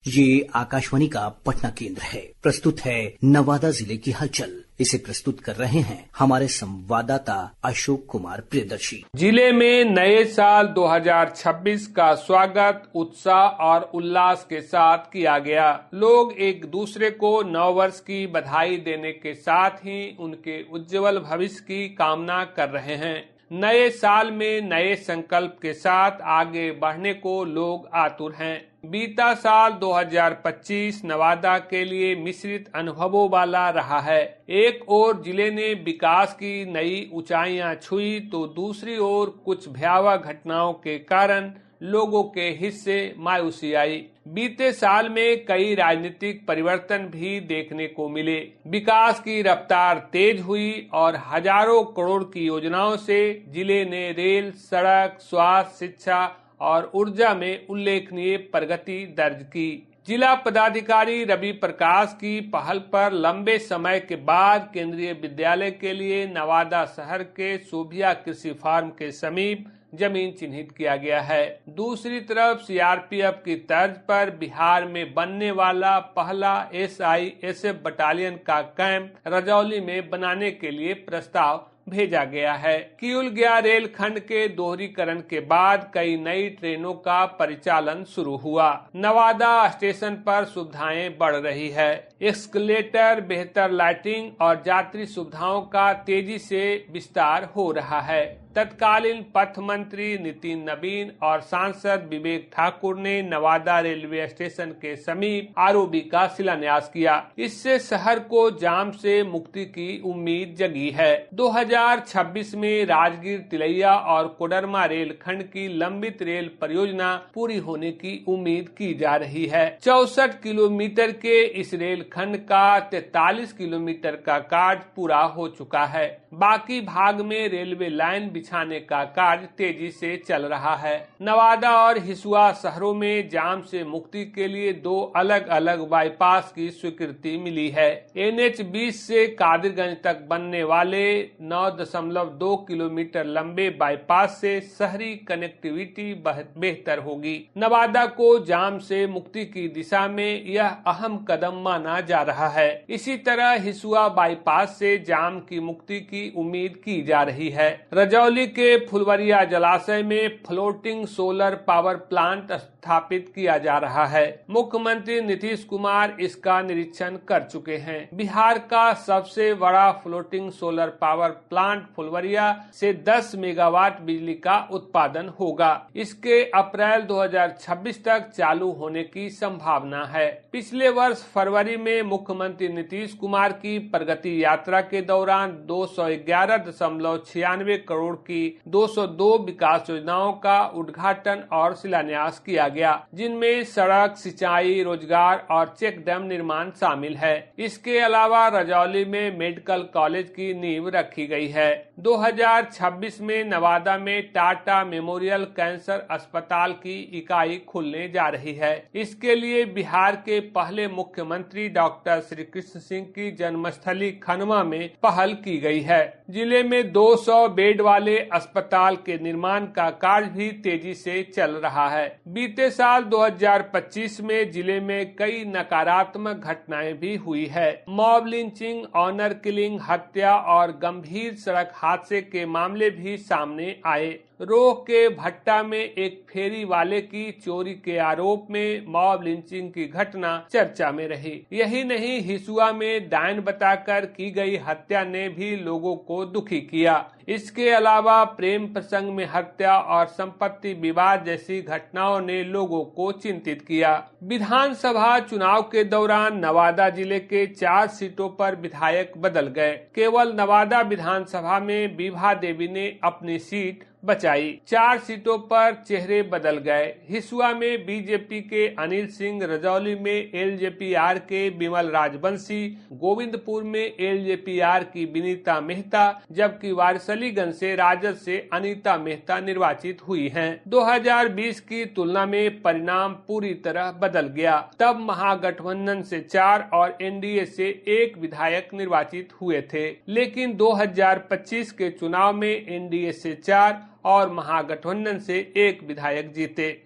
ये आकाशवाणी का पटना केंद्र है। प्रस्तुत है नवादा जिले की हलचल। इसे प्रस्तुत कर रहे हैं हमारे संवाददाता अशोक कुमार प्रियदर्शी। जिले में नए साल 2026 का स्वागत उत्साह और उल्लास के साथ किया गया। लोग एक दूसरे को नव वर्ष की बधाई देने के साथ ही उनके उज्जवल भविष्य की कामना कर रहे हैं। नए साल में नए संकल्प के साथ आगे बढ़ने को लोग आतुर हैं। बीता साल 2025 नवादा के लिए मिश्रित अनुभवों वाला रहा है। एक ओर जिले ने विकास की नई ऊंचाइयां छुई तो दूसरी ओर कुछ भयावह घटनाओं के कारण लोगों के हिस्से मायूसी आई। बीते साल में कई राजनीतिक परिवर्तन भी देखने को मिले। विकास की रफ्तार तेज हुई और हजारों करोड़ की योजनाओं से जिले ने रेल, सड़क, स्वास्थ्य, शिक्षा और ऊर्जा में उल्लेखनीय प्रगति दर्ज की। जिला पदाधिकारी रवि प्रकाश की पहल पर लंबे समय के बाद केंद्रीय विद्यालय के लिए नवादा शहर के सोभिया कृषि फार्म के समीप जमीन चिन्हित किया गया है। दूसरी तरफ सीआरपीएफ की तर्ज पर बिहार में बनने वाला पहला SISF बटालियन का कैंप रजौली में बनाने के लिए प्रस्ताव भेजा गया है। किउल गया रेल खंड के दोहरीकरण के बाद कई नई ट्रेनों का परिचालन शुरू हुआ। नवादा स्टेशन पर सुविधाएं बढ़ रही है। एस्केलेटर, बेहतर लाइटिंग और यात्री सुविधाओं का तेजी से विस्तार हो रहा है। तत्कालीन पथ मंत्री नितिन नवीन और सांसद विवेक ठाकुर ने नवादा रेलवे स्टेशन के समीप ROB का शिलान्यास किया। इससे शहर को जाम से मुक्ति की उम्मीद जगी है। 2026 में राजगीर, तिलैया और कोडरमा रेल खंड की लंबित रेल परियोजना पूरी होने की उम्मीद की जा रही है। 64 किलोमीटर के इस रेल खंड का 43 किलोमीटर का कार्य पूरा हो चुका है। बाकी भाग में रेलवे लाइन बिछाने का कार्य तेजी से चल रहा है। नवादा और हिसुआ शहरों में जाम से मुक्ति के लिए 2 अलग अलग बाईपास की स्वीकृति मिली है। NH 20 से कादिरगंज तक बनने वाले 9.2 किलोमीटर लंबे बाईपास से शहरी कनेक्टिविटी बेहतर होगी। नवादा को जाम से मुक्ति की दिशा में यह अहम कदम माना जा रहा है। इसी तरह हिसुआ बाईपास से जाम की मुक्ति की उम्मीद की जा रही है। रजौली के फुलवरिया जलाशय में फ्लोटिंग सोलर पावर प्लांट स्थापित किया जा रहा है। मुख्यमंत्री नीतीश कुमार इसका निरीक्षण कर चुके हैं। बिहार का सबसे बड़ा floating solar power plant Phulwaria से 10 मेगावाट बिजली का उत्पादन होगा। इसके अप्रैल 2026 तक चालू होने की संभावना है। पिछले वर्ष फरवरी में मुख्यमंत्री नीतीश कुमार की प्रगति यात्रा के दौरान 211.96 करोड़ की 202 विकास योजनाओं का उद्घाटन और शिलान्यास किया गया, जिनमें सड़क, सिंचाई, रोजगार और चेक डैम निर्माण शामिल है। इसके अलावा रजौली में मेडिकल कॉलेज की नींव रखी गई है। 2026 में नवादा में टाटा मेमोरियल कैंसर अस्पताल की इकाई खुलने जा रही है। इसके लिए बिहार के पहले मुख्यमंत्री डॉक्टर श्री कृष्ण सिंह की जन्मस्थली खनवा में पहल की गई है। जिले में 200 बेड वाले अस्पताल के निर्माण का कार्य भी तेजी से चल रहा है। बीते साल 2025 में जिले में कई नकारात्मक घटनाएं भी हुई है। मॉब लिंचिंग, ऑनर किलिंग, हत्या और गंभीर सड़क हादसे के मामले भी सामने आए। रोह के भट्टा में एक फेरी वाले की चोरी के आरोप में मॉब लिंचिंग की घटना चर्चा में रही। यही नहीं, हिसुआ में डायन बताकर की गई हत्या ने भी लोगों को दुखी किया। इसके अलावा प्रेम प्रसंग में हत्या और संपत्ति विवाद जैसी घटनाओं ने लोगों को चिंतित किया। विधानसभा चुनाव के दौरान नवादा जिले के 4 सीटों पर विधायक बदल गए। केवल नवादा विधानसभा में विभा देवी ने अपनी सीट बचाई। 4 सीटों पर चेहरे बदल गए। हिसुआ में बीजेपी के अनिल सिंह, रजौली में LJPR के विमल राजवंशी, गोविंदपुर में LJPR की विनीता मेहता, जबकि वारिसलीगंज से राजद से अनीता मेहता निर्वाचित हुई हैं। 2020 की तुलना में परिणाम पूरी तरह बदल गया। तब महागठबंधन से 4 और NDA से 1 विधायक निर्वाचित हुए थे, लेकिन 2025 के चुनाव में NDA से 4 और महागठबंधन से 1 विधायक जीते।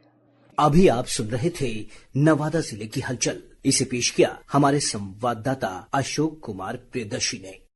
अभी आप सुन रहे थे नवादा जिले की हलचल। इसे पेश किया हमारे संवाददाता अशोक कुमार प्रियदर्शी ने।